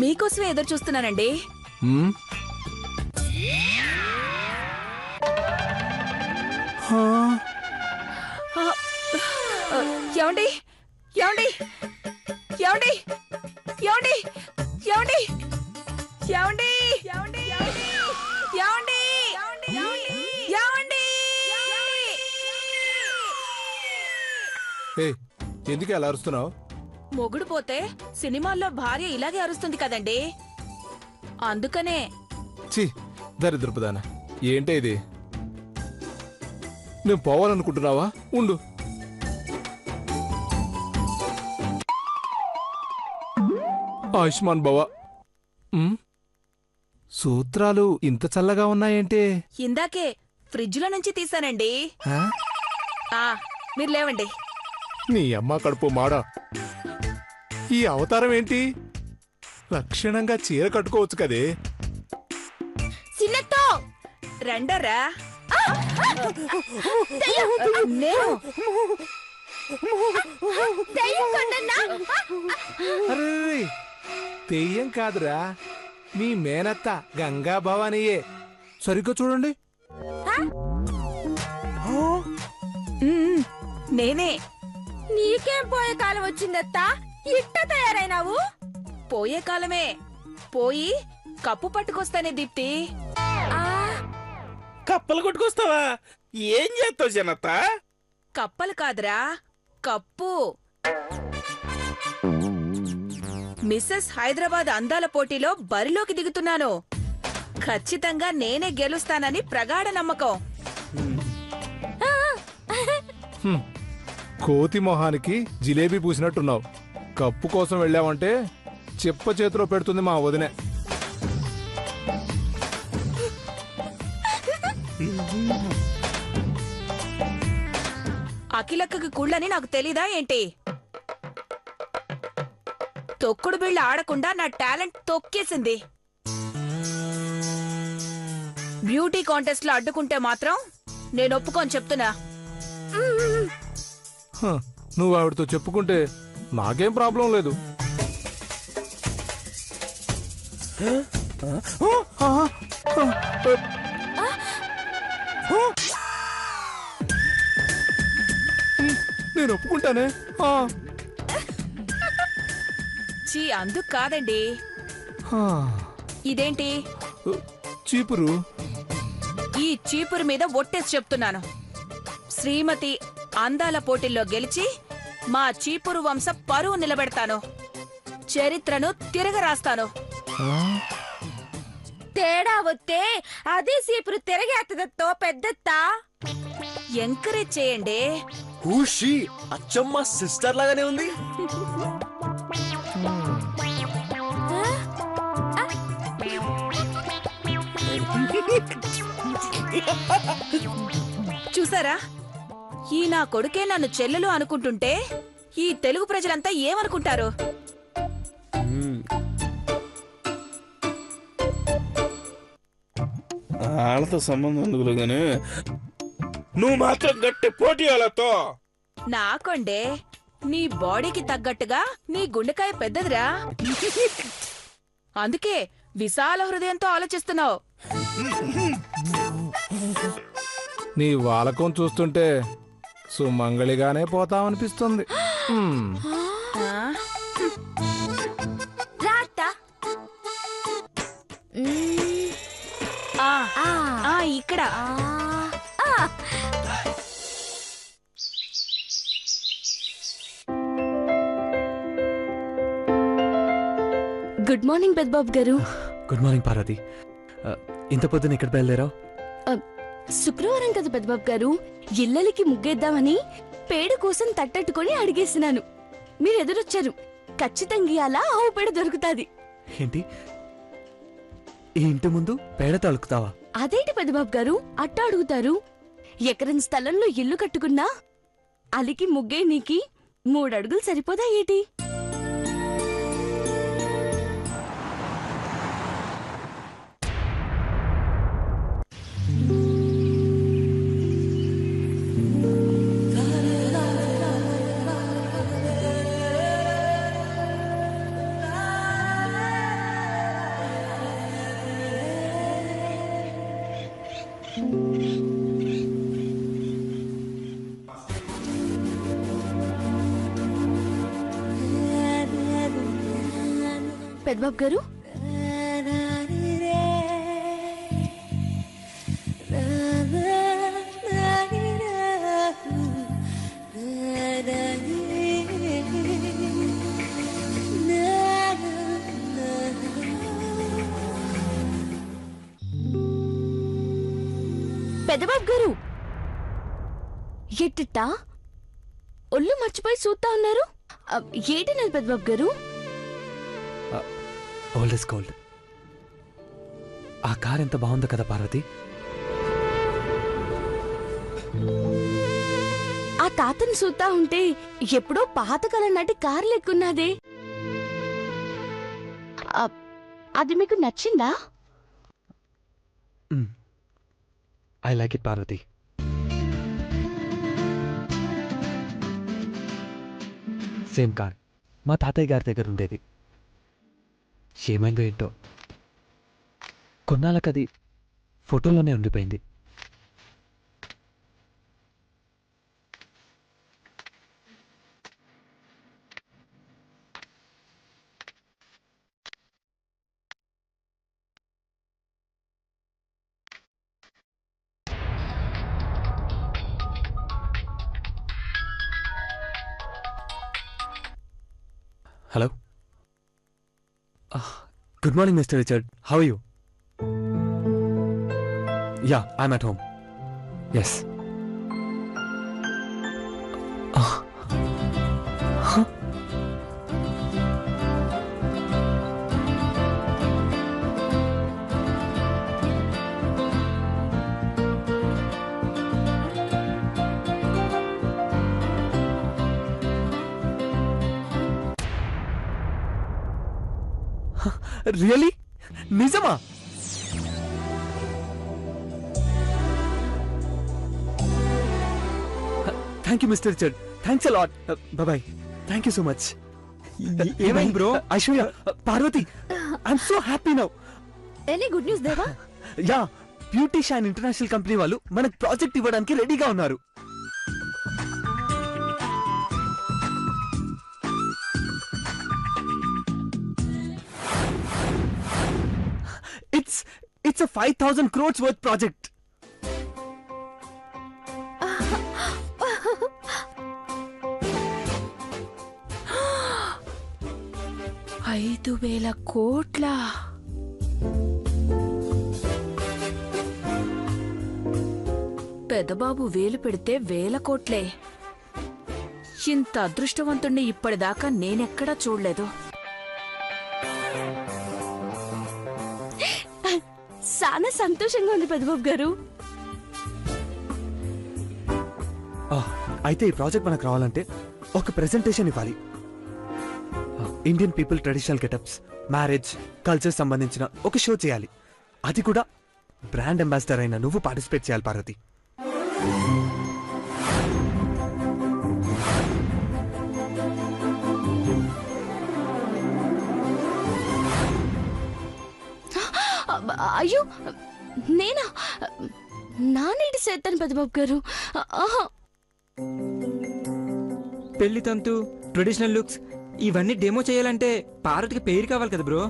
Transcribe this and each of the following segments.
మీకోసమే ఎదురు చూస్తున్నానండి. ఏమండి ఏమండి ఏమండి ఏమండి ఏమండి ఏమండి ఏమండి ఏమండి ఏమండి ఎందుకు అలా అరుస్తున్నావు? మొగుడు పోతే సినిమాల్లో భార్య ఇలాగే అరుస్తుంది కదండి, అందుకనే. ఛీ, దరిద్రపుదాన, ఏంటే ఇది? నువ్వు పోవాలనుకుంటున్నావా? ఉండు. ఆయుష్మాన్ భవ. సూత్రాలు ఇంత చల్లగా ఉన్నాయంటే? ఇందాకే ఫ్రిడ్జ్ లో నుంచి తీసానండి. మీరు లేవండి. నీ అమ్మ కడుపు మాడా, ఈ అవతారం ఏంటి? లక్షణంగా చీర కట్టుకోవచ్చు కదే. చిన్నతో రండరా. తెయ్యం కాదురా, మీ మేనత్త గంగా భవానియే. సరిగ్గా చూడండి. నేనే. నీకేం పోయే కాలం వచ్చిందత్తా? ఇట్ట తయారైనావు? పోయే కాలమే పోయి కప్పు పట్టుకొస్తానే దీప్తి. కప్పలు కొట్టుకొస్తావా? ఏం చేస్తావు జనత? కప్పలు కాదురా, కప్పు. మిస్సెస్ హైదరాబాద్ అందాల పోటీలో బరిలోకి దిగుతున్నాను. ఖచ్చితంగా నేనే గెలుస్తానని ప్రగాఢ నమ్మకం. కోతి మొహానికి జిలేబీ పూసినట్టున్నావు. కప్పు కోసం వెళ్ళావంటే చెప్ప చేతిలో పెడుతుంది మా వదినే. అఖిలక్కకి కుళ్ళని నాకు తెలీదా ఏంటి? తొక్కుడు బిళ్ళ ఆడకుండా నా టాలెంట్ తొక్కేసింది. బ్యూటీ కాంటెస్ట్ లో అడ్డుకుంటే మాత్రం నేను ఒప్పుకొని చెప్తున్నా. నువ్వు ఆవిడతో చెప్పుకుంటే నాకేం ప్రాబ్లం లేదు. నేను ఒప్పుకుంటానే. చీ, అందుకు కాదండి. ఇదేంటి? చీపురు. ఈ చీపురు మీద ఒట్టేసి చెప్తున్నాను, శ్రీమతి అందాల పోటీల్లో గెలిచి మా చీపురు వంశ పరువు నిలబెడతాను. చరిత్రను తిరగరాస్తాను. తేడా వస్తే అదే సీపురు తిరగేత్తదత్తో పెద్దత్తా. ఎంకరేజ్ చేయండి. హూషి అచ్చమ్మ సిస్టర్ లాగానే ఉంది. చూసారా, ఈ నా కొడుకే నన్ను చెల్లెలు అనుకుంటుంటే ఈ తెలుగు ప్రజలంతా ఏమనుకుంటారు? వాళ్ళతో సంబంధం ఎందుకులో గానీ నువ్వు మాత్రం గట్టి పోటీ వాళ్ళతో. నాకొండే, నీ బాడీకి తగ్గట్టుగా నీ గుండెకాయ పెద్దదిరా, అందుకే విశాల హృదయంతో ఆలోచిస్తున్నావు. నీ వాలకం చూస్తుంటే సుమంగళిగానే పోతామనిపిస్తుంది. ఇక్కడ గుడ్ మార్నింగ్ పెద్దబాబు గారు. Good morning Parvathi. ఇంత పొద్దున ఎక్కడ బయలుదేరావు? శుక్రవారం కదా పెద్దబాబు గారు, ఇళ్ళకి ముగ్గేద్దామని పేడ కోసం తట్టట్టుకొని అడిగేసినాను. మీరు ఎదురొచ్చారు. ఖచ్చితంగా అలా ఆవు పేడ దొరుకుతాది. ఏంటి, ఈ ఇంటి ముందు పేడ తలుకుతావా? అదేంటి పెద్దబాబు గారు అట్ట అడుగుతారు? ఎకరం స్థలంలో ఇల్లు కట్టుకున్నా అలికి ముగ్గే నీకి 3 అడుగులు సరిపోదా ఏటి? పెద్దబాబు గారు. పెద్దబాబు గారు ఎట్టిట్టా ఒళ్ళు మర్చిపోయి చూస్తా ఉన్నారు. ఏటినది పెద్దబాబు గారు? Old is gold. ఆ కార్ ఎంత బాగుందో కదా పార్వతి. ఆ తాతను చూస్తా ఉంటే ఎప్పుడో పాతకాలం నాటి కారు లెక్కున్నదే. అది మీకు నచ్చిందా? I like it Parvathi. Same car మా తాతయ్య గారి దగ్గర ఉండేది. ఏమైందో ఏంటో కొన్నాళ్ళకది ఫోటోలోనే ఉండిపోయింది. Hello. Good morning mister Richard. How are you? Yeah, I'm at home. Yes. Really? నిజమా? Thank you mister Richard. Thanks a lot. Bye. Thank you so much. ఏమైంది bro? Aishwarya, Parvati, I'm so happy now. Any good news Deva? Yeah, Beauty Shine International company వాళ్ళు మనకు project ఇవ్వడానికి రెడీగా ఉన్నారు. It's a 5,000 crores worth project. $5,000 కోట్ల. పెదబాబు వేలు పెడితే 1,000 కోట్లే. ఇంత అదృష్టవంతుణ్ణి ఇప్పటిదాకా నేనెక్కడా చూడలేదు. చాలా సంతోషంగా ఉంది పెద్దబాబు గారు. అయితే ఈ ప్రాజెక్ట్ మనకు రావాలంటే ఒక ప్రెజెంటేషన్ ఇవ్వాలి. Indian people traditional getups, marriage, culture సంబంధించిన ఒక షో చేయాలి. అది కూడా బ్రాండ్ అంబాసిడర్ అయిన నువ్వు పార్టిసిపేట్ చేయాలి పార్వతి. అయ్యో, నేనా? నానేటి చేస్తాను పెద్దబాబు గారు. పెళ్లి తంతు, ట్రెడిషనల్ లుక్స్ ఇవన్నీ డెమో చేయాలంటే పార్వతికి పేరు కావాలి కదా బ్రో.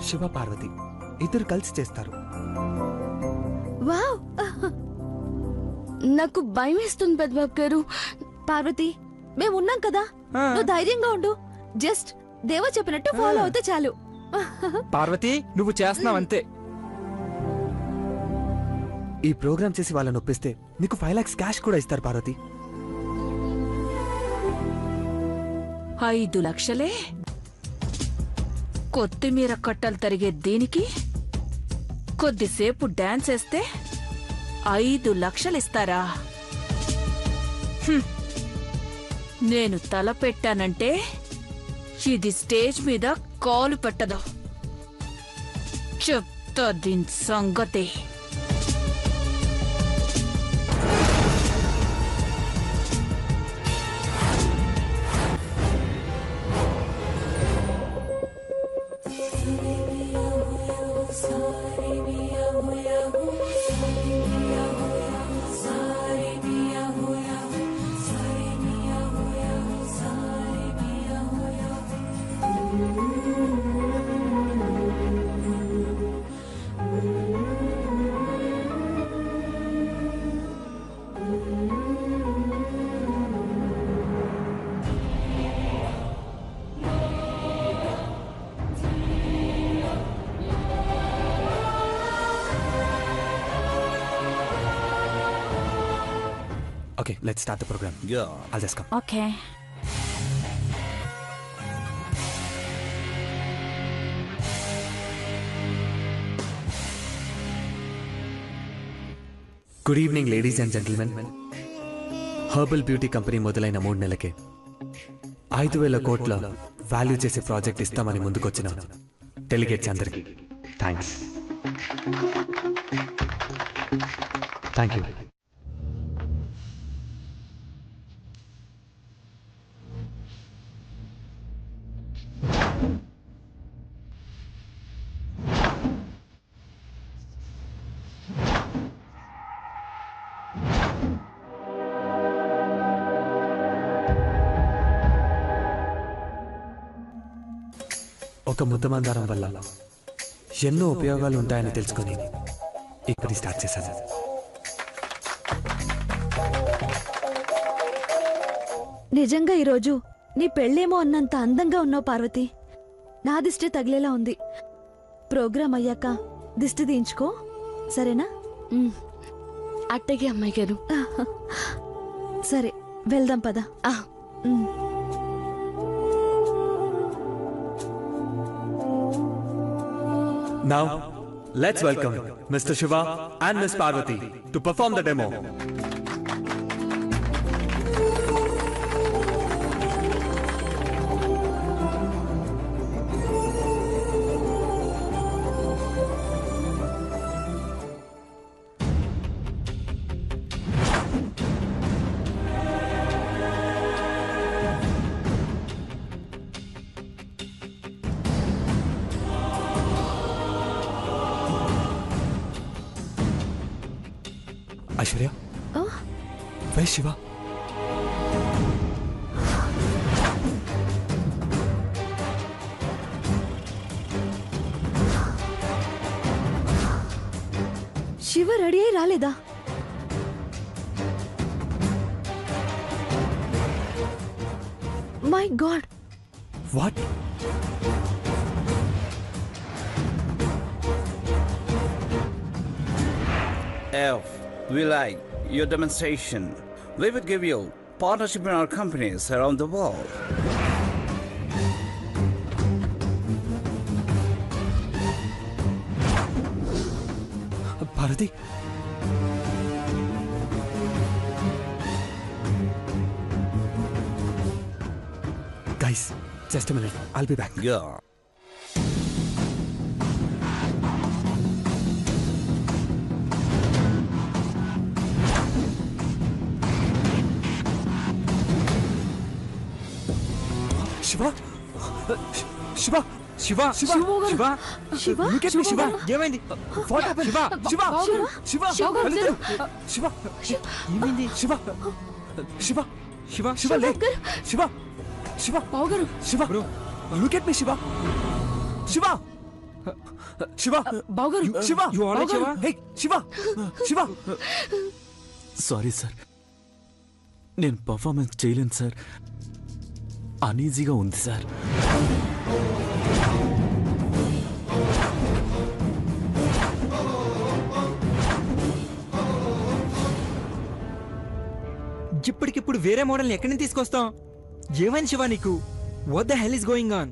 శివ పార్వతి ఇద్దరు కలిసి చేస్తారు. వావ్, నాకు భయం వేస్తుంది పెద్దబాబు గారు. పార్వతి, మేము ఉన్నాం కదా, నువ్వు ధైర్యంగా ఉండు. జస్ట్ దేవ చెప్పినట్టు ఫాలో అవుతే చాలు. పార్వతి, నువ్వు చేస్తున్నావు అంతే. ఈ ప్రోగ్రామ్ చేసి వాళ్ళని ఒప్పిస్తే నీకు 5 lakhs క్యాష్ కూడా ఇస్తారు పార్వతి. 5 లక్షలే? కొత్తిమీర కట్టలు తరిగే దీనికి కొద్దిసేపు డాన్స్ వేస్తే 5 లక్షలిస్తారా? నేను తల పెట్టానంటే ఇది స్టేజ్ మీద కాలు పెట్టదు. చెప్తా దీని సంగతి. Okay let's start the programme. Yeah. I'll just come. Okay. Good evening ladies and gentlemen. Herbal beauty company మొదలైన 3 నెలలకే 5,000 కోట్ల వాల్యూ చేసే ప్రాజెక్ట్ ఇస్తామని ముందుకొచ్చిన డెలిగేట్స్ అందరికీ థ్యాంక్స్. Thank you. ఒక ముద్దమందారం వల్ల ఎన్నో ఉపయోగాలు ఉంటాయని తెలుసుకొని ఇక్కడి స్టార్ట్ చేశాను. నిజంగా ఈరోజు నీ పెళ్ళేమో అన్నంత అందంగా ఉన్నావు పార్వతి. నా దిష్టి తగిలేలా ఉంది. ప్రోగ్రాం అయ్యాక దిష్టి తీయించుకో, సరేనా? అట్టగే అమ్మాయి గారు. సరే వెళ్దాం పద. Now, let's welcome Mr. Shiva and Miss Parvati to perform the demo. Aishwarya? Where's Shiva? Shiva ready అయి రాలేదా? My God. What? If we like your demonstration, we would give you partnership in our companies around the world. Parvati? Guys, just a minute. I'll be back. Yeah. Shiva? Shiva? Shiva Shiva Shiva Shiva? Look at me, Shiva. ఏమైంది? What happened? Shiva. Shiva. Shiva. Shiva. Shiva. ఏమైంది? Shiva. Shiva. Shiva Shiva, lay. Shiva. Shiva. Shiva. Bro. Look at me, Shiva. Shiva. Shiva. Shiva. You all right, Shiva? Hey, Shiva. Shiva. Sorry sir, నేను performance చేయలేను sir. అనీజీగా ఉంది sir. ఇప్పటికిప్పుడు వేరే మోడల్ని ఎక్కడి నుంచి తీసుకొస్తాం? ఏమైంది శివ నీకు? What the hell is going on?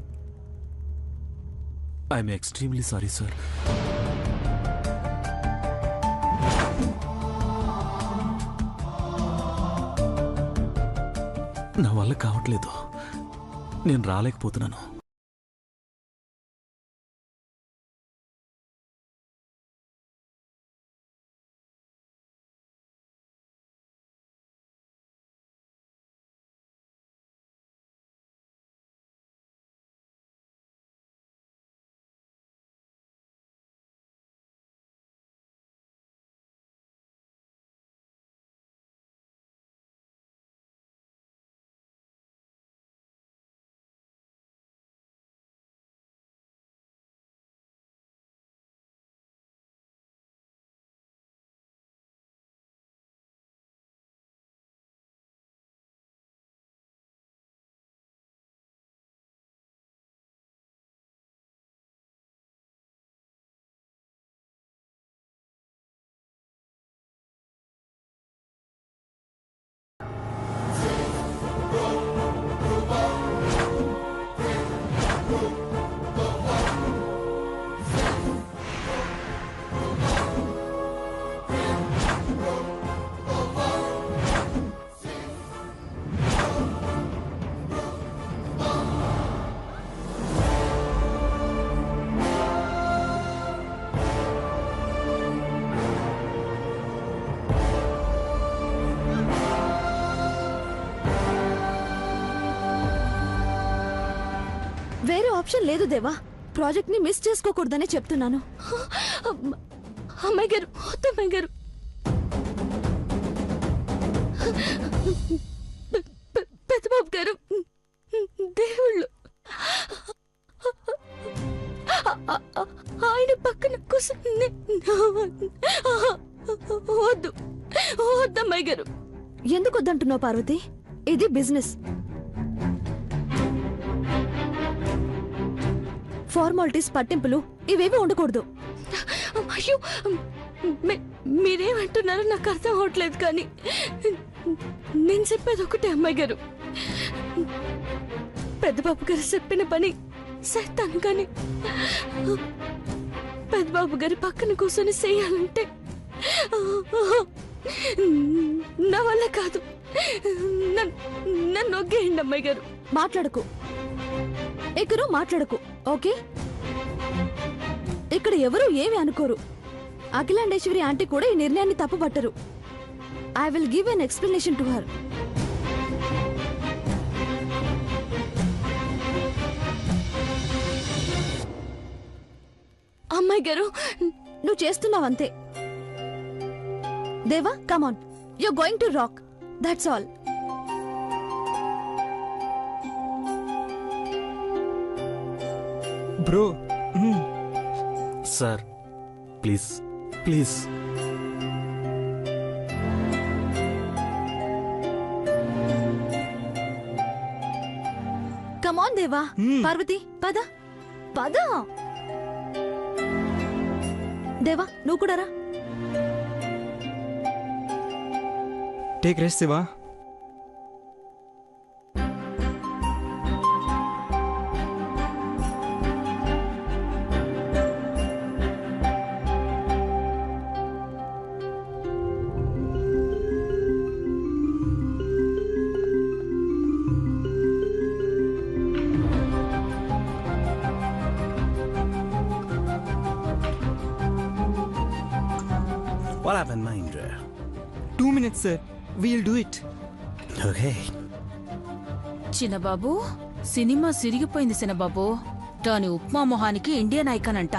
I'm extremely sorry sir. నా వల్ల కావట్లేదు, నేను రాలేకపోతున్నాను. ఆప్షన్ లేదు దేవా. ప్రాజెక్ట్ ని మిస్ చేసుకోకూడదనే చెప్తున్నాను. అమ్మాయి గారు, అమ్మాయి గారు, పెద్దబాబు గారు దేవుళ్ళు, ఆయన పక్కన కూర్చొని వద్దు వద్దమ్మాయి గారు. ఎందుకు వద్దంటున్నావు పార్వతి? ఇది బిజినెస్. ఫార్మాలిటీస్, పట్టింపులు ఇవేవి ఉండకూడదు. అయ్యో, మీరేమంటున్నారో నాకు అర్థం అవట్లేదు, కానీ నేను చెప్పేది ఒకటే అమ్మాయి గారు. పెద్దబాబు గారు చెప్పిన పని చేస్తాను, కానీ పెద్దబాబు గారి పక్కన కూర్చొని చేయాలంటే నా వల్ల కాదు. నన్ను ఒగ్గేయండి అమ్మాయి గారు. మాట్లాడకు, ఎక్కరు మాట్లాడకు, ఓకే? ఇక్కడ ఎవరు ఏమి అనుకోరు. అఖిలాండేశ్వరి ఆంటీ కూడా ఈ నిర్ణయాన్ని తప్పుపట్టరు. I will give an explanation to her. అమ్మాయి గారు, నువ్వు చేస్తున్నావంతే. Deva, come on, you going to rock, that's all. Bro. Sir please please. Come on Deva. Parvati, పద పద. దేవా, నువ్వు కూడా రా. Take rest Shiva. What happened, Mahindra? 2 minutes, sir. We'll do it. Okay. Chinnababu, cinema సిరిగిపోయింది చిన్నబాబు. దాని ఉప్మా మొహానికి ఇండియన్ ఐకాన్ అంట.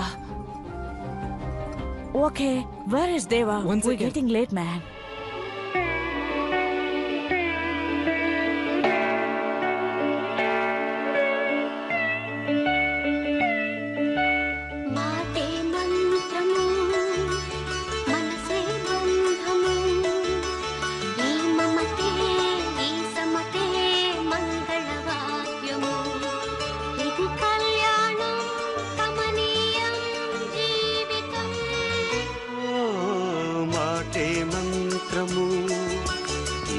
Okay, where is Deva? One We're second. getting late, man.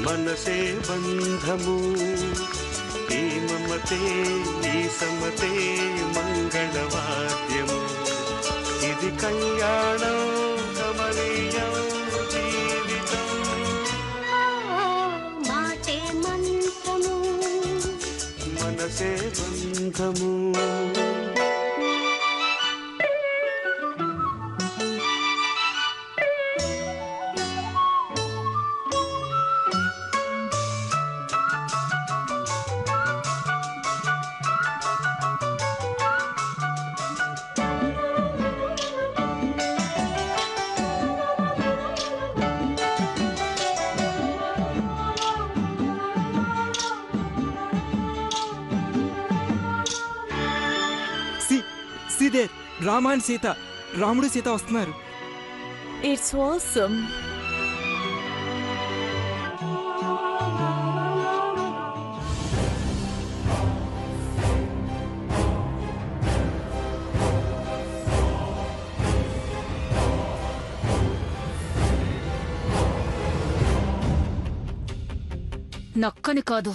మనసే బంధము, ఈ మమతే ఈ సమతే మంగళవాద్యము, ఇది కళ్యాణం కమనీయం జీవితం. మాటే మంత్రము, మనసే బంధము. See there, Rama and Sita, రాముడు సీత వస్తున్నారు. It's awesome. నక్కని కాదు,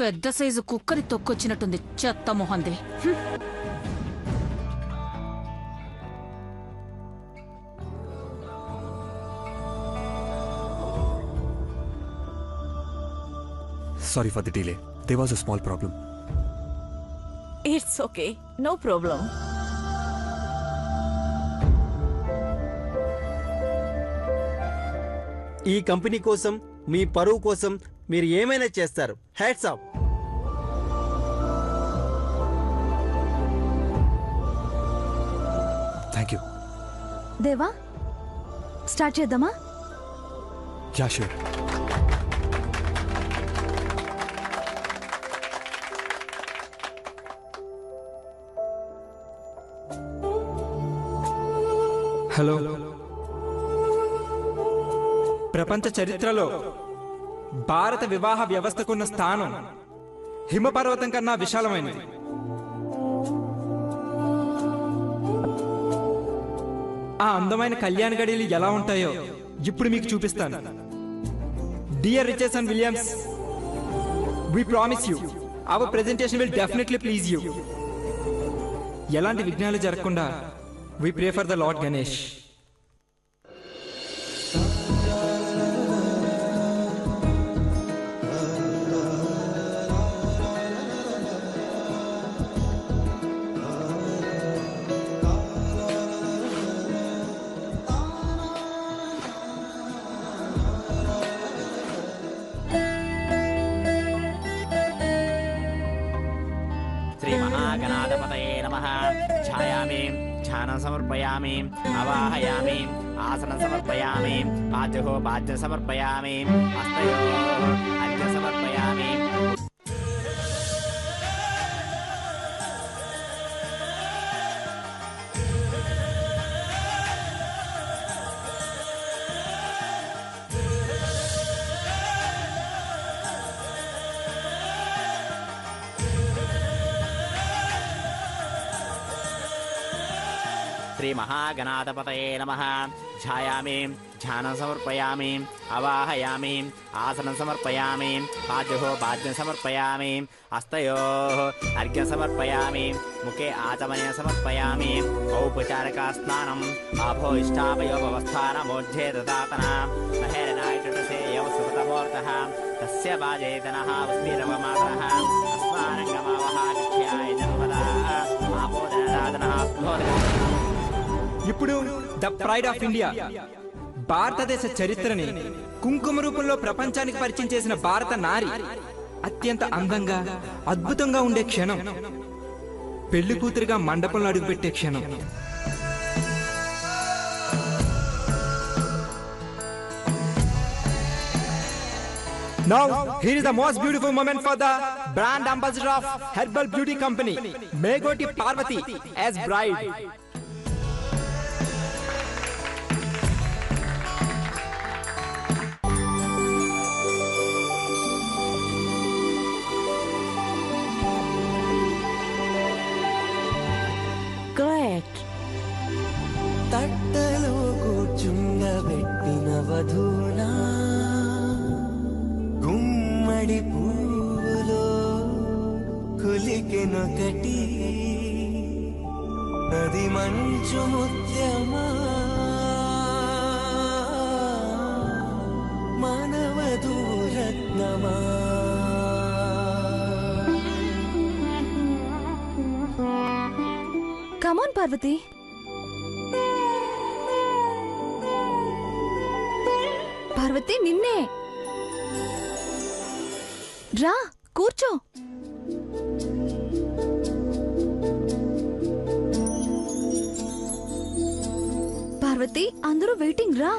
పెద్ద సైజు కుక్కని తొక్కొచ్చినట్టుంది చెత్త మొహంది. Sorry for the delay. There was a small problem. It's okay, no problem. ఈ కంపెనీ కోసం, మీ పరువు కోసం మీరు ఏమైనా చేస్తారు. Hats off. దేవా స్టార్ట్ చేద్దామా? Yeah sure. హలో. ప్రపంచ చరిత్రలో భారత వివాహ వ్యవస్థకున్న స్థానం హిమపర్వతం కన్నా విశాలమైనది. ఆ అందమైన కళ్యాణ గడియలు ఎలా ఉంటాయో ఇప్పుడు మీకు చూపిస్తాను. Dear Riches and Williams, we promise you our presentation will definitely please you. ఎలాంటి విఘ్నాలు జరగకుండా we pray for the lord Ganesh. श्रीमहागणाधिपतये नमः. ध्यायामि, ध्यानं समर्पयामि, अवाहयामि, आसनं समर्पयामि, पाद्योः पाद्यं समर्पयामि, हस्तयोः अर्घ्यं समर्पयामि. श्रीमहागणाधिपतये नमः. ध्यायामि, ध्यानं समर्पयामि, अवाहयामि, आसनं समर्पयामि, पाद्योः पाद्यं समर्पयामि, हस्तयोः अर्घ्यं समर्पयामि, मुखे आचमनीयं समर्पयामि, औपचारिकस्नानम् आभो इष्टापयोपवस्थानमोध्ये ददातना महेरनायटुटसेयं सुकृतमूर्तः तस्य वाजेतनः वस्तिरवमातरः अस्मानङ्गमावः शिक्षाय नर्मदा आपोदनदातनः स्फोदनः. ఇప్పుడు ద ప్రైడ్ ఆఫ్ ఇండియా, భారతదేశ చరిత్రని కుంకుమ రూపంలో ప్రపంచానికి పరిచయం చేసిన భారత నారి అత్యంత అందంగా అద్భుతంగా ఉండే క్షణం పెళ్లి కూతురుగా మండపంలో అడుగుపెట్టే క్షణం. Now, here is the most beautiful moment for the brand ambassador of Herbal Beauty Company, Megoti Parvati, as bride. Great. తట్టలో కూర్చుండబెట్టిన వధూనా గుమ్మడి పూలో కులికెనొకటి నది మంచు ముత్యమా మానవధూరత్నమా. కమాన్ పార్వతి. పార్వతి నిన్నే. రా కూర్చో. పార్వతి అందరూ వెయిటింగ్, రా.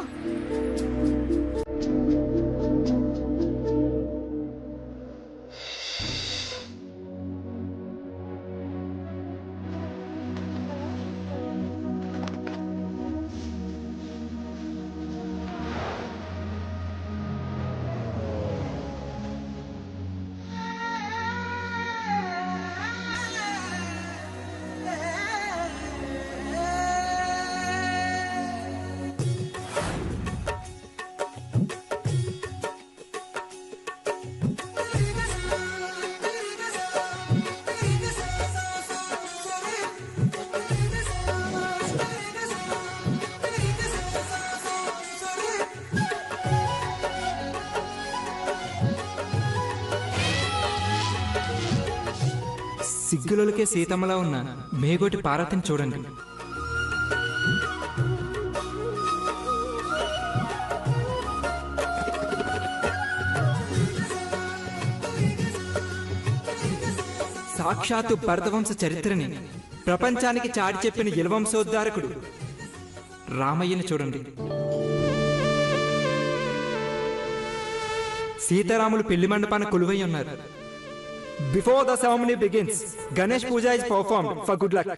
సిగ్గులకే సీతమ్మలా ఉన్న మేగోటి పార్వతిని చూడండి. సాక్షాత్తు భరతవంశ చరిత్రని ప్రపంచానికి చాటి చెప్పిన ఇలవంశోద్ధారకుడు రామయ్యని చూడండి. సీతారాములు పెళ్లి మండపాన కొలువై ఉన్నారు. Before the ceremony begins, Ganesh puja is performed for good luck.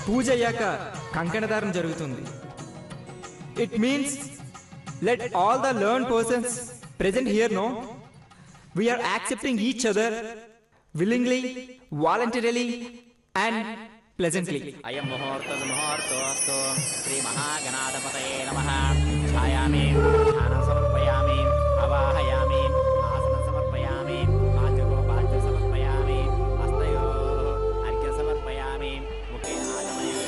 Puja అయ్యాక కంకణదారం జరుగుతుంది. It means let all the learn persons present here know we are accepting each other willingly, voluntarily and pleasantly. అయం ముహూర్తోస్తు శ్రీ మహాగణాధిపతయే నమః. ఛాయామి ధ్యానం సమర్పయామి, అవాహయామి, ఆసనం సమర్పయామి, పాద్యో పాద్యం సమర్పయామి, హస్తయో అర్ఘ్యం సమర్పయామి, ముఖే ఆగమయం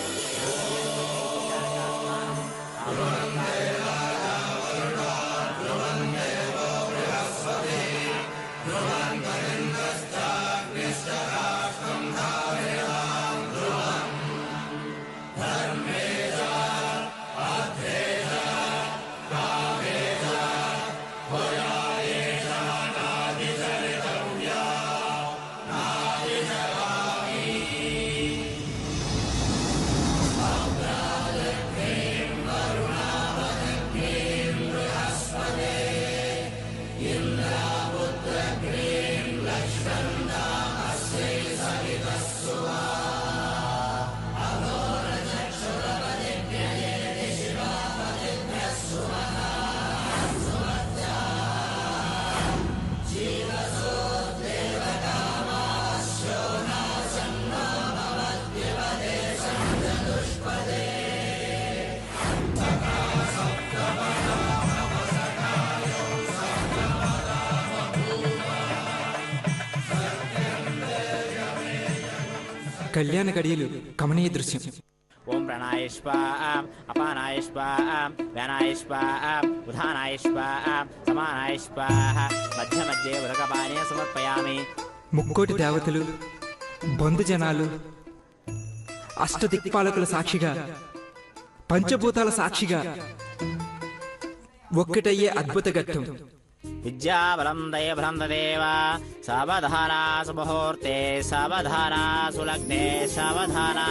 కళ్యాణ గడియలు కమనీయ దృశ్యం. ఓం ప్రణాయష్పా అపానాయష్పా వ్యానాయష్పా ఉధానాయష్పా సమానాయష్పా మధ్య మధ్య ఉదకపానే సమర్పయామి. ముక్కోటి దేవతలు, బంధుజనాలు, అష్టదిక్పాలకుల సాక్షిగా, పంచభూతాల సాక్షిగా ఒక్కటయ్యే అద్భుత ఘట్టం. విద్యాబలం దయబలం దేవ సావధానా సుముహూర్తే సావధానా సులగ్నే సావధానా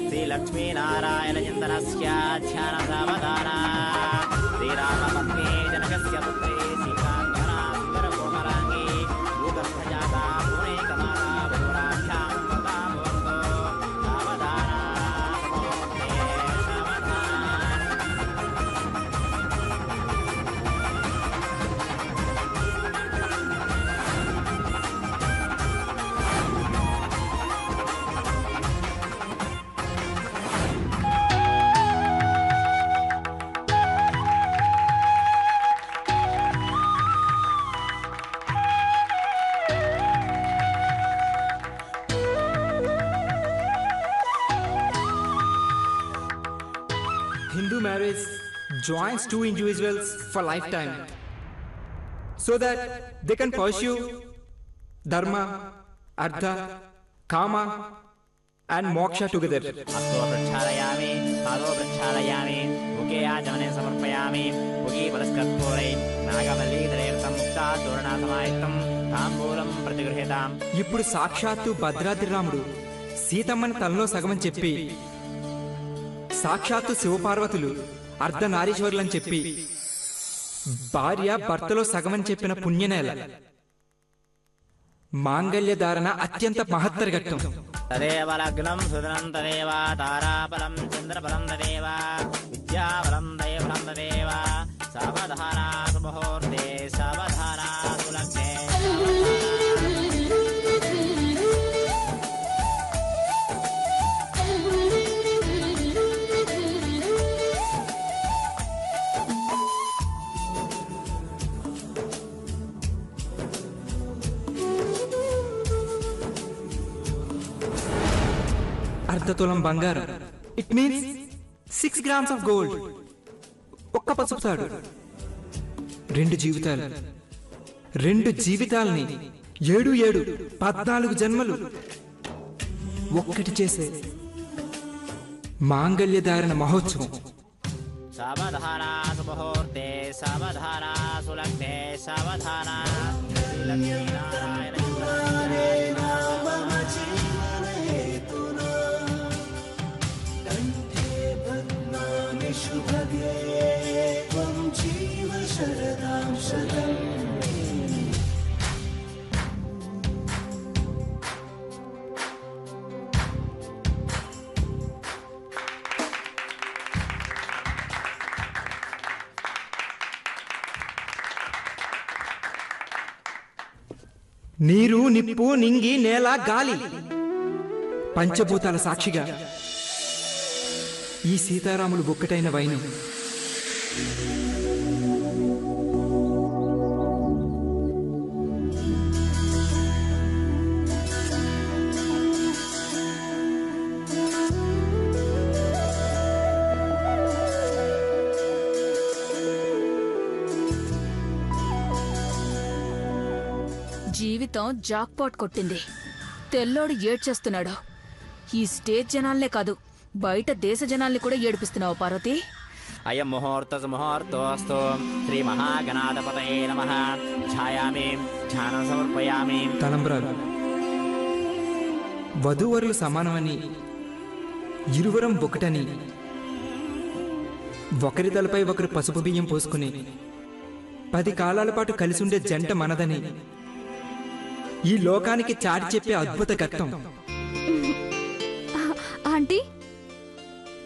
శ్రీలక్ష్మీనారాయణ చింతనస్య ధ్యాన సావధానా శ్రీరామపత్ని జనకస్య పుత్రీ సీతాంగనా సుందరకోమలాంగి భూగర్భజాతా పూర్ణేకమాలా బహురాభ్యాం వదాం భవంతో సావధానా సుముహూర్తే సావధానా. Hindu marriage joins two individuals for lifetime so that they can pursue dharma, artha, kama and moksha together. హస్తో ప్రక్షాళయామి, పాదో ప్రక్షాళయామి, ముఖే ఆచమనే సమర్పయామి, ముఖీ పురస్కర్పూరై నాగవల్లీధరేర్తం ముక్తా తోరణా సమాయుక్తం తాంబూలం ప్రతిగృహ్యతాం. ఇప్పుడు సాక్షాత్తు భద్రాద్రి రాముడు సీతమ్మని తనలో సగమని చెప్పి, సాక్షాత్తు శివపార్వతులు అర్ధనారీశ్వరులని చెప్పి, భార్య భర్తలో సగమని చెప్పిన పుణ్యనేల. మాంగళ్య ధారణ అత్యంత మహత్తర ఘట్టం. తదేవ లగ్నం సుదనం తదేవ తారాబలం చంద్రబలం తదేవ విద్యాబలం దయబలం తదేవ सावधाना सुमुहूर्ते सावधाना सुलग्ने అర్ధ తులం బంగారం. It means 6 grams of gold. ఒక్క పసుపు తాడు. 2 జీవితాలు. 2 జీవితాలని 7 14 జన్మలు ఒక్కటి చేసే మాంగళ్య ధారణ మహోత్సవం. सावधाना सुमुहूर्ते सावधाना सुलग्ने सावधाना शुभगे त्वं जीव शरदां शतम् నీరు, నిప్పు, నింగి, నేల, గాలి పంచభూతాల సాక్షిగా ఈ సీతారాములు ఒక్కటైన వైనం. జీవితం జాక్పాట్ కొట్టింది. తెల్లోడు ఏడ్చేస్తున్నాడు. ఈ స్టేజ్ జనాల్నే కాదు, బయట దేశ జనాల్ని కూడా ఏడిపిస్తున్నావు పార్వతి. అయం ముహూర్తోస్తు శ్రీ మహాగణాధిపతయే నమః. ఛాయామి ధ్యానం సమర్పయామి. తలంబ్రాలు వధూవరులు సమానమని, ఇరువరం ఒకటని, ఒకరి తలపై ఒకరు పసుపు బియ్యం పోసుకుని 10 కాలాల పాటు కలిసి ఉండే జంట మనదని ఈ లోకానికి చాటి చెప్పే అద్భుత ఘట్టం. ఆంటీ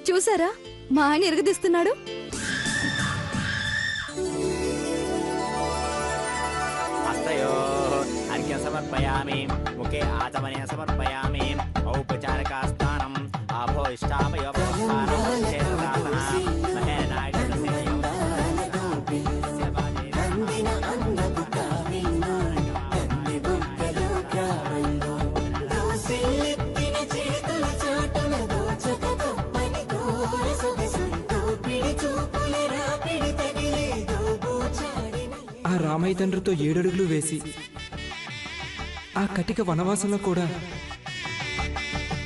చూసారా, మా ఆయన ఎరగదీస్తున్నాడు. హస్తయోః అర్ఘ్యం సమర్పయామి. ముఖే ఆచమనీయం సమర్పయామి. ఔపచారికాస్థానం ఆభో ఇష్టామయోపస్థానం క్షేత్రదాసనం మహేనాయుధసేనయం ఆ రామయ్య తండ్రితో 7 అడుగులు వేసి ఆ కటిక వనవాసంలో కూడా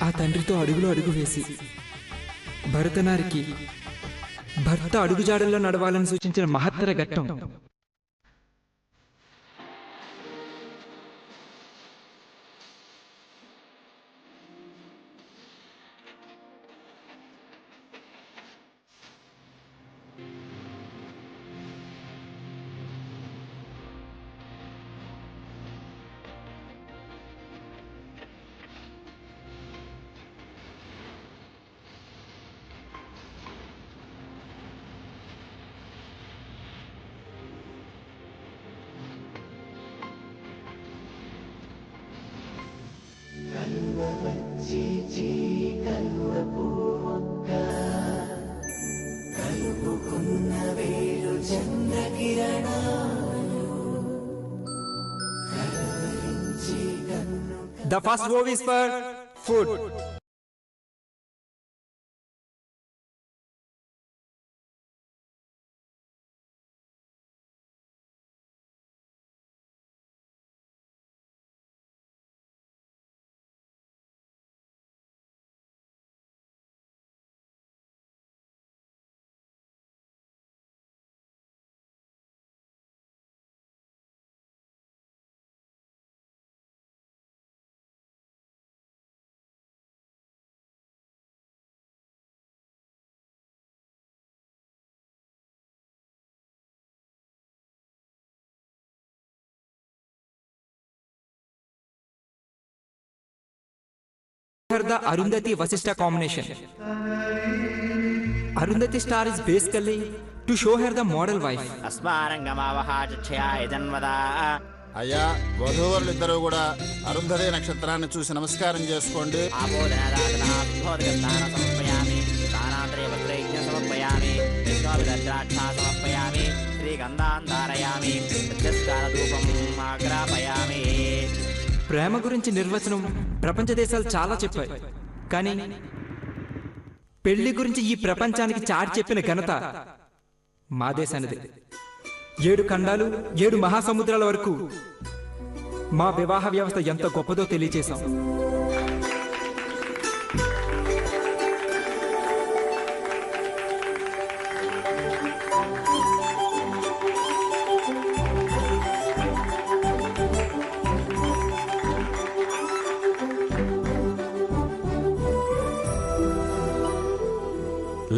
ఆ తండ్రితో అడుగులో అడుగు వేసి భరతనారికి భర్త అడుగుజాడల్లో నడవాలని సూచించిన మహత్తర ఘట్టం. The first move is for food. The Arundhati Vasishtha combination. Arundhati star is basically to show her the model wife. అస్మారంగమావహాచక్షయాయ జన్మదా. అయ్యా వధూవరులిద్దరూ కూడా అరుంధతి నక్షత్రాన్ని చూసి నమస్కారం చేసుకోండి. సమర్పయామి స్థానాంతరే వస్త్రైజ్ఞ సమర్పయామి విశ్వామిద్రాక్ష సమర్పయామి శ్రీగంధాన్ ధారయామి ధూపం ఆగ్రాపయామి. ప్రేమ గురించి నిర్వచనం ప్రపంచ దేశాలు చాలా చెప్పాయి, కానీ పెళ్లి గురించి ఈ ప్రపంచానికి చాటి చెప్పిన ఘనత మా దేశానిది. 7 ఖండాలు 7 మహాసముద్రాల వరకు మా వివాహ వ్యవస్థ ఎంత గొప్పదో తెలియచేశాం.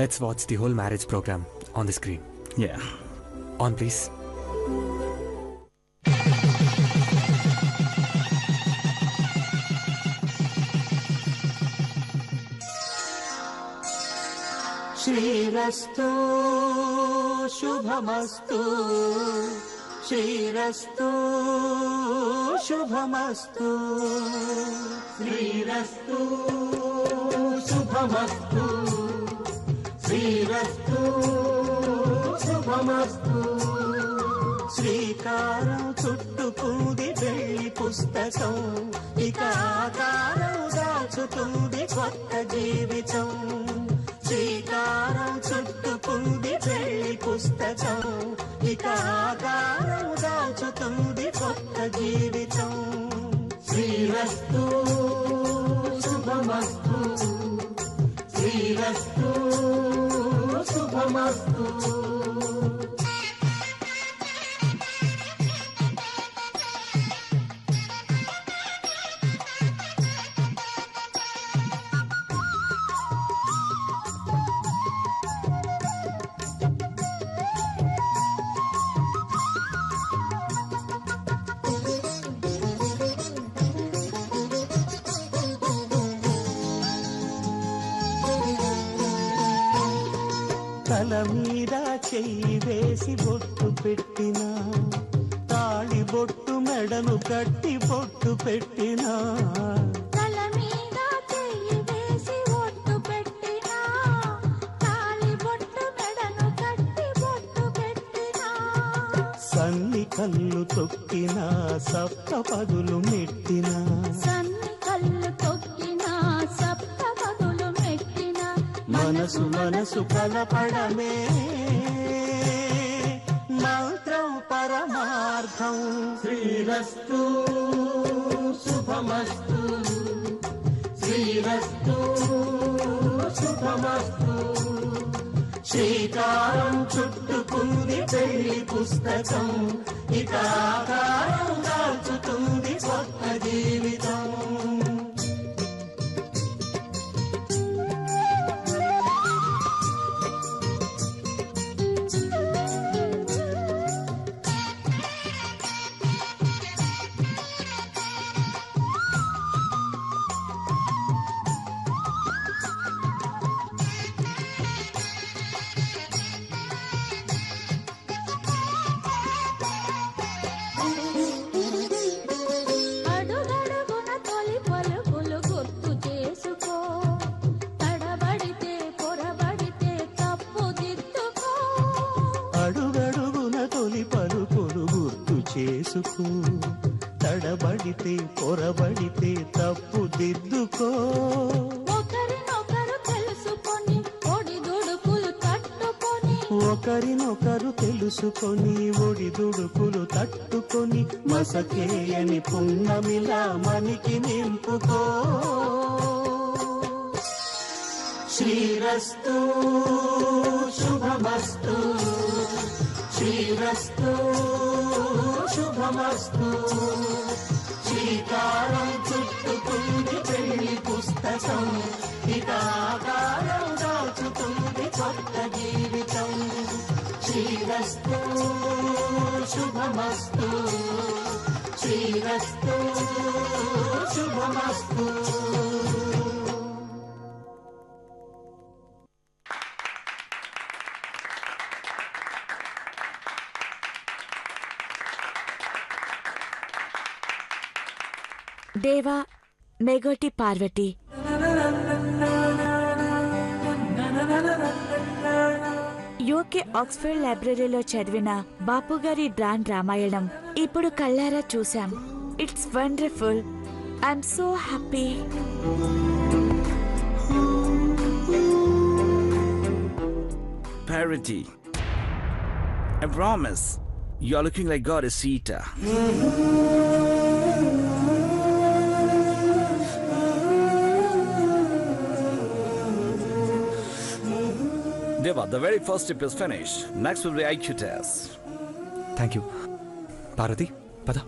Let's watch the whole marriage program on the screen. Yeah. On, please. శ్రీరస్తు శుభమస్తు శ్రీరస్తు శుభమస్తు శ్రీరస్తు శుభమస్తు శ్రీరస్తు శుభమస్తు. శ్రీకారం చుట్టుకుంది పెళ్లి పుస్తకం, ఇక ఆకారం దాచుతుంది కొత్త జీవితం. శ్రీకారం చుట్టుకుంది పెళ్లి పుస్తకం, ఇక ఆకారం దాచుతుంది కొత్త జీవితం. శ్రీరస్తు శుభమస్తు శ్రీరస్తు శుభమస్తు. తల మీద చెయ్యి వేసి బొట్టు పెట్టినా, తాళి బొట్టు మెడను కట్టి బొట్టు పెట్టినా, తల మీద చెయ్యి వేసి బొట్టు పెట్టినా, తాళి బొట్టు మెడను కట్టి బొట్టు పెట్టినా, సన్ని కళ్ళు తొక్కినా సప్త పదులు మెట్టినా, సన్ని కళ్ళు తొక్కినా సప్త పదులు మెట్టినా, మనసు మనసు కలపడమే మంత్రం పరమార్థం. శ్రీరస్తు శుభమస్తు శ్రీరస్తు శుభమస్తు. శ్రీకారం చుట్టుకుంది పెళ్లి పుస్తకం, ఇక ఆకారం దాచుతుంది కొత్త జీవితం. అడుగడుగున తొలి పలుకులు గుర్తు చేసుకో, తడబడితే పొరబడితే తప్పు దిద్దుకో. అడుగడుగున తొలి పలుకులు గుర్తు చేసుకో, తడబడితే పొరబడితే తప్పు దిద్దుకో. ఒకరినొకరు తెలుసుకొని ఒడిదుడుకులు తట్టుకొని, ఒకరినొకరు తెలుసుకొని ఒడిదుడుకులు తట్టుకొని, మసకేయని పున్నమిలా మనికి నింపుకో. శ్రీరస్తు శుభమస్తు శ్రీరస్తు శుభమస్తు. శ్రీకారం చుట్టుకుంది పెళ్లి పుస్తకం, ఇక ఆకారం దాచుతుంది కొత్త జీవితం. శ్రీరస్తు శుభమస్తు శ్రీరస్తు శుభమస్తు. దేవా మేగోటి పార్వతి. యూకే ఆక్స్ఫర్డ్ లైబ్రరీలో చదివిన బాపుగారి బ్రాండ్ రామాయణం ఇప్పుడు కళ్ళారా చూశాం. It's wonderful. I'm so happy. Parity. I promise, you're looking like Goddess Sita. Deva, the very first step is finished. Next will be IQ test. Thank you. Parvathi పద.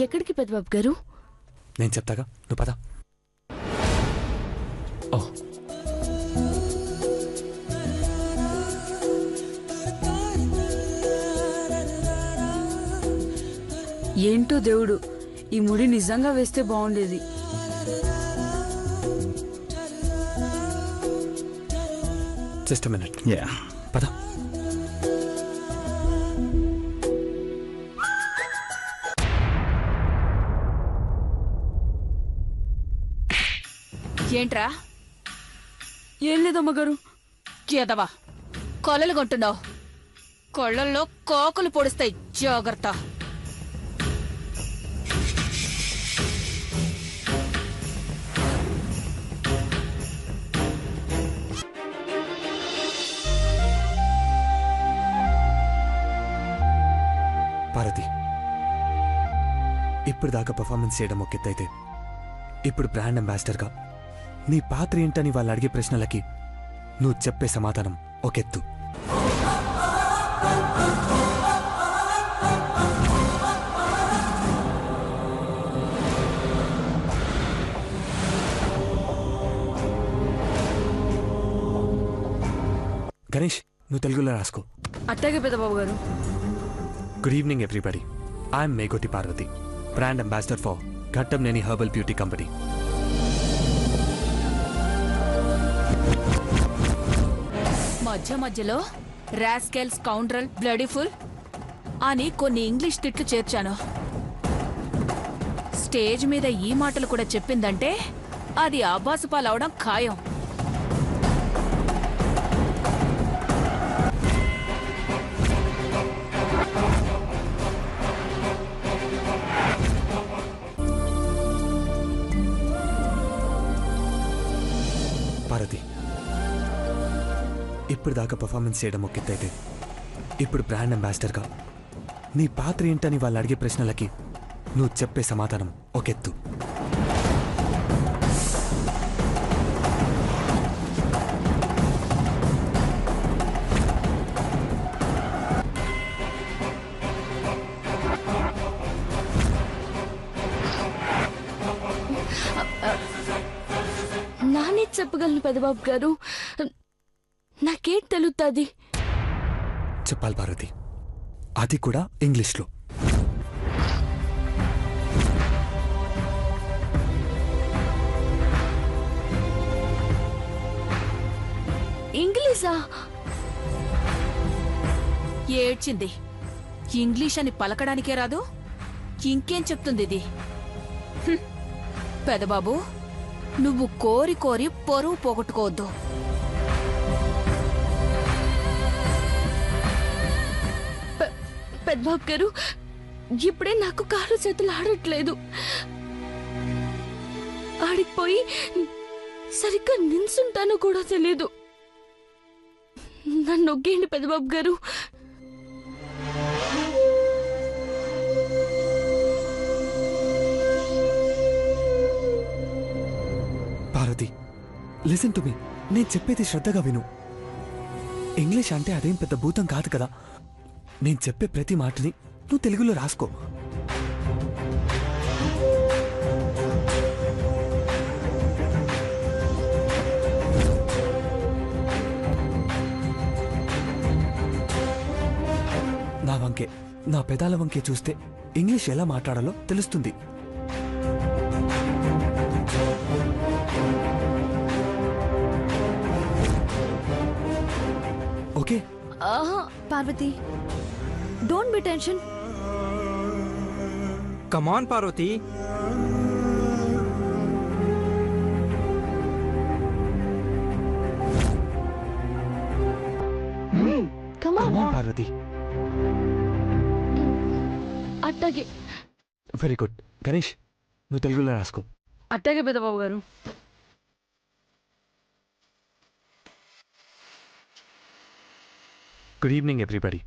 ఎక్కడికి పెద్దబాబు గారు? నేను చెప్తాగా, నువ్వు పద. ఓ ఏంటో దేవుడు, ఈ ముడి నిజంగా వేస్తే బాగుండేది. Just minute. Yeah. పద. ఏంట్రా? ఏం లేదమ్మగారు. కేదవా, కొలలు కొంటున్నావు. కొళ్ళల్లో కోకులు పొడుస్తాయి, జాగ్రత్త. పార్వతి, ఇప్పుడు దాకా పర్ఫార్మెన్స్ చేయడం ఒక ఎత్తు అయితే, ఇప్పుడు బ్రాండ్ అంబాసిడర్గా నీ పాత్ర ఏంటని వాళ్ళు అడిగే ప్రశ్నలకి నువ్వు చెప్పే సమాధానం ఒక ఎత్తు. గణేష్, నువ్వు తెలుగులో రాసుకో. అట్టాగే పెద్దబాబు గారు. Good evening everybody. I'm Megoti Parvathi, brand ambassador for Ghattamaneni herbal beauty company. మధ్య మధ్యలో రాస్కెల్, స్కౌండ్రల్, బ్లడీఫుల్ అని కొన్ని ఇంగ్లీష్ తిట్లు చేర్చాను. స్టేజ్ మీద ఈ మాటలు కూడా చెప్పిందంటే అది ఆబాసు పాలవడం ఖాయం. పార్వతి, ఇప్పుడు దాకా పర్ఫార్మెన్స్ చేయడం ఒక ఎత్తు అయితే, ఇప్పుడు బ్రాండ్ అంబాసిడర్గా నీ పాత్ర ఏంటని వాళ్ళు అడిగే ప్రశ్నలకి నువ్వు చెప్పే సమాధానం ఒక ఎత్తు. నానే చెప్పగలను పెద్దబాబు గారు. నాకేం తెలుస్తుంది? చెప్పాలి పార్వతి, అది కూడా ఇంగ్లీష్లో. ఇంగ్లీషా? ఏడ్చింది. ఇంగ్లీష్ అని పలకడానికే రాదు, ఇంకేం చెప్తుంది ఇది? హ్మ్. పెదబాబు, నువ్వు కోరి కోరి పరువు పోగొట్టుకోవద్దు. పెద్దబాబు గారు, ఇప్పుడే నాకు కాళ్ళు చేతులు ఆడట్లేదు. ఆడిపోయి సరిగ్గా నిల్చుంటానో కూడా తెలీదు. నన్ను ఒగ్గేయండి పెద్దబాబు గారు. Parvati, listen to me. నేను చెప్పేది శ్రద్ధగా విను. ఇంగ్లీష్ అంటే అదేం పెద్ద భూతం కాదు కదా. నేను చెప్పే ప్రతి మాటని నువ్వు తెలుగులో రాసుకో. నా వంకే, నా పెదాల వంకే చూస్తే ఇంగ్లీష్ ఎలా మాట్లాడాలో తెలుస్తుంది. Okay? Parvati, don't be tension. Come on Parvati, Parvati. అట్టాగే. Very good. గణేష్, నువ్వు తెలుగులో రాసుకో. అట్టాగే పెద్దబాబు గారు. Good evening, everybody.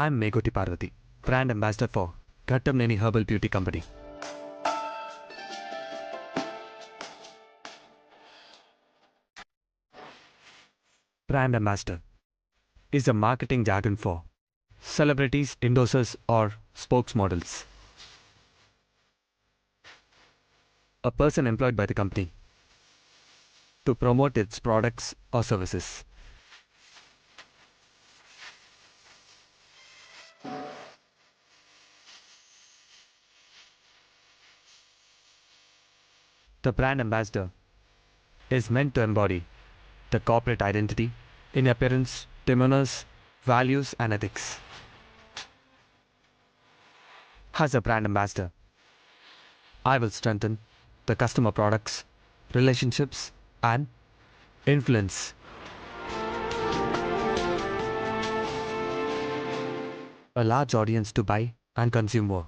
I'm Megoti Parvati, brand ambassador for Ghattamneni Herbal Beauty Company. Brand ambassador is a marketing jargon for celebrities, endorsers, or spokesmodels. A person employed by the company to promote its products or services. The brand ambassador is meant to embody the corporate identity in appearance, demeanors, values, and ethics. As a brand ambassador, I will strengthen the customer products, relationships, and influence. A large audience to buy and consume more.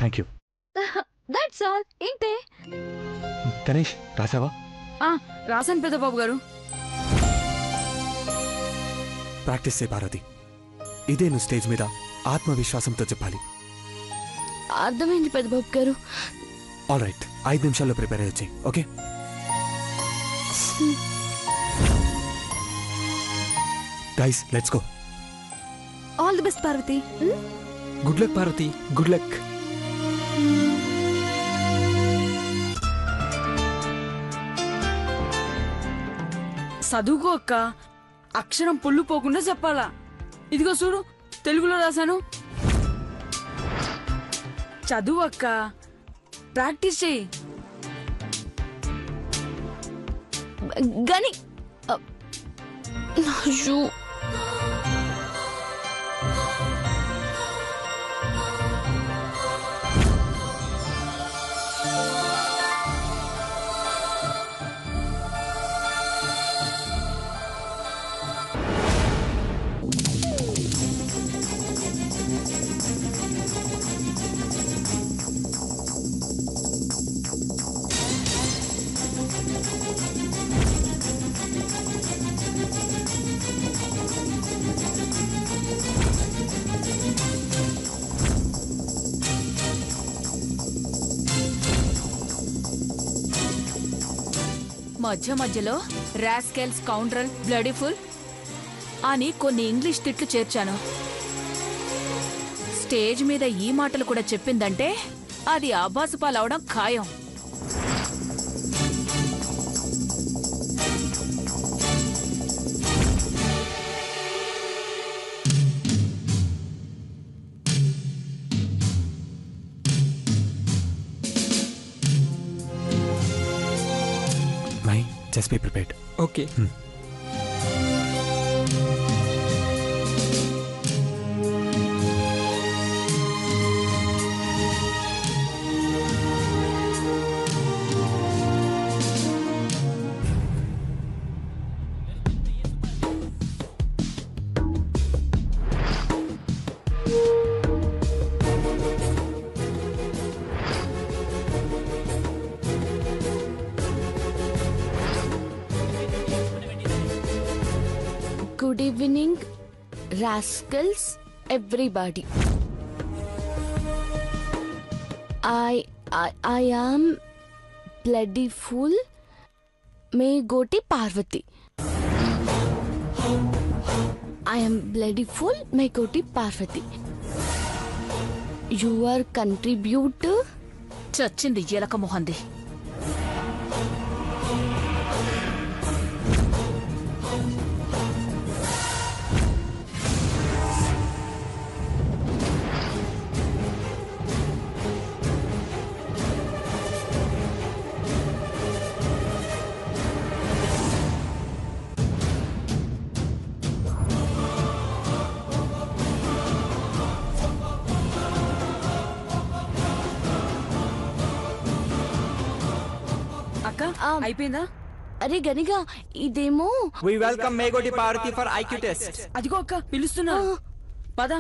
Thank you. That's all. ఏంటే? గణేష్, రాసావా? రాసాను పెద్దబాబు గారు. Practice చేయి పార్వతి. ఇదే నువ్వు stage మీద ఆత్మవిశ్వాసంతో చెప్పాలి. అర్థమైంది పెద్దబాబు గారు. ఆల్ రైట్, 5 నిమిషాల్లో ప్రిపేర్ అయ్యి వచ్చాయి. Okay? Guys, let's go. All the best Parvathi. Good luck Parvathi. Good luck. చదువుకో అక్క. అక్షరం పొల్లు పోకుండా చెప్పాలా. ఇదిగో చూడు, తెలుగులో రాశాను. చదువు అక్క, ప్రాక్టీస్ చేయి. గని మధ్య మధ్యలో రాస్కెల్స్, కౌండ్రల్, బ్లడీఫుల్ అని కొన్ని ఇంగ్లీష్ తిట్లు చేర్చాను. స్టేజ్ మీద ఈ మాటలు కూడా చెప్పిందంటే అది ఆభాసుపాలవడం ఖాయం. Just be prepared. Okay. Good evening, rascals, everybody. I am bloody fool, Megoti Parvati. I am bloody fool, Megoti Parvati. Your contributor. చచ్చింది ఎలక మొహంది. అయిపోయిందా? అరే గనిగా ఇదేమో వి వెల్కమ్ మేఘోటి పార్వతి ఫర్ ఐక్యూ టెస్ట్. అదిగో అక్క పిలుస్తున్నా, పద.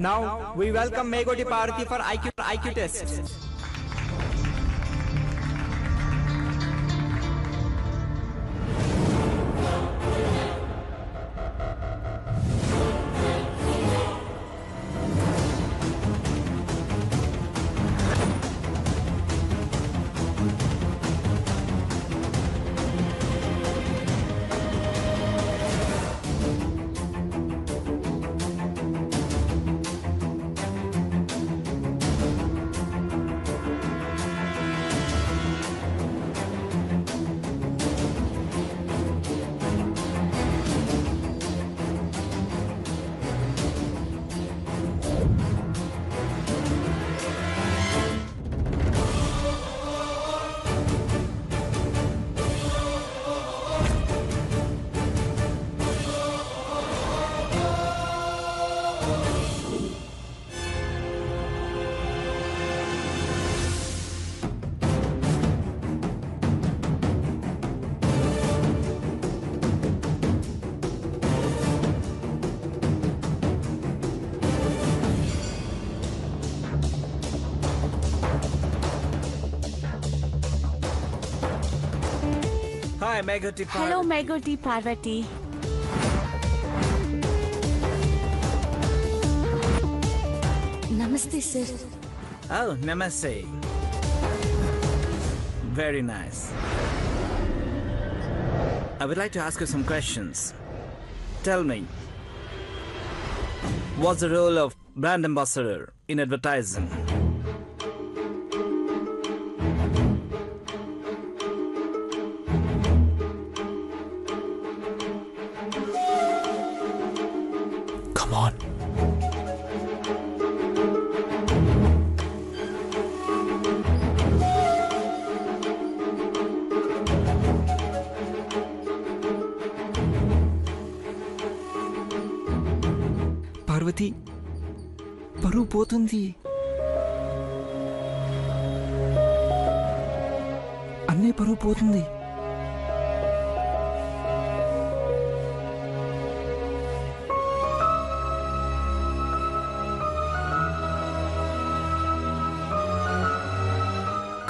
Now we welcome Megoti Parvati for IQ test. Hi, Megoti Parvati. Hello, Megoti Parvati. నమస్తే sir. Oh, namaste. Very nice. I would like to ask you some questions. Tell me, what's the role of brand ambassador in advertising? Come on. Parvathi పరువు పోతుంది. అన్నీ పరువు పోతుంది.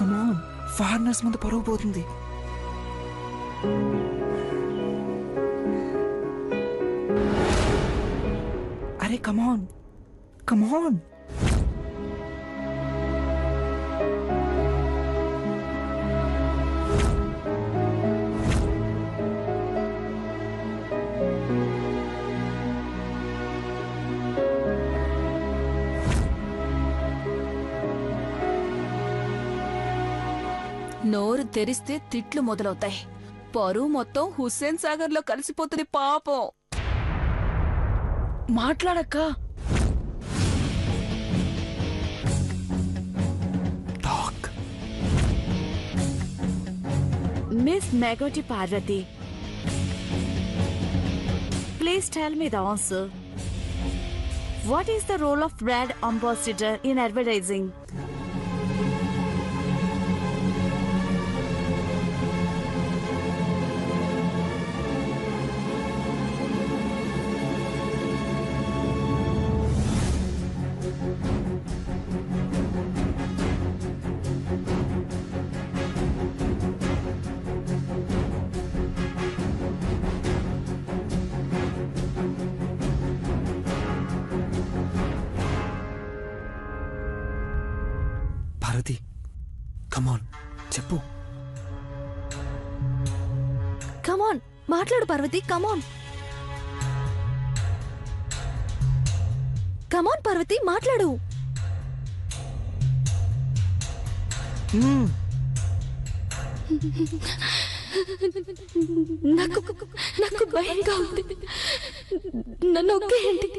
కమాన్, foreigners ముందు పరువు పోతుంది. అరే కమాన్ కమాన్. నోరు తెరిస్తే తిట్లు మొదలవుతాయి. పరువు మొత్తం హుస్సేన్ సాగర్ లో కలిసిపోతుంది పాపం. మాట్లాడక్క. Miss Megoti Parvati, please tell me the answer. What is the role of brand ambassador in advertising? Bharati, కమాన్ చెప్పు. కమాన్ మాట్లాడు పార్వతి, కమాన్. కమాన్ పార్వతి మాట్లాడు. నాకు నాకు భయంగా ఉంది. నన్ను ఒకేయండి.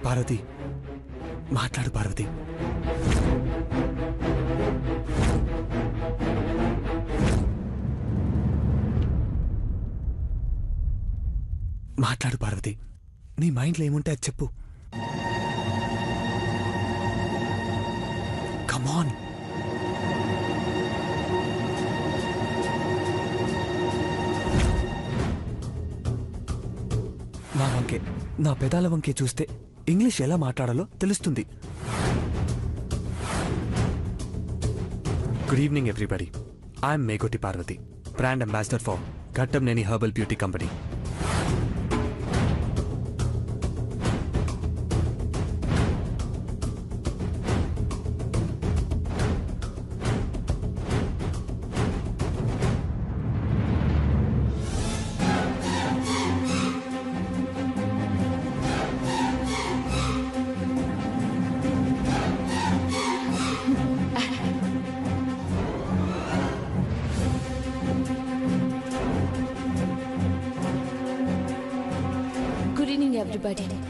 పార్వతి మాట్లాడు. పార్వతి మాట్లాడు. పార్వతి నీ మైండ్లో ఏముంటే అది చెప్పు. కమాన్. నా వంకే, నా పెదాల వంకే చూస్తే ఇంగ్లీష్ ఎలా మాట్లాడాలో తెలుస్తుంది. Good evening everybody. I'm Megoti Parvathi, brand ambassador for Ghattamaneni herbal beauty company. Good evening, everybody.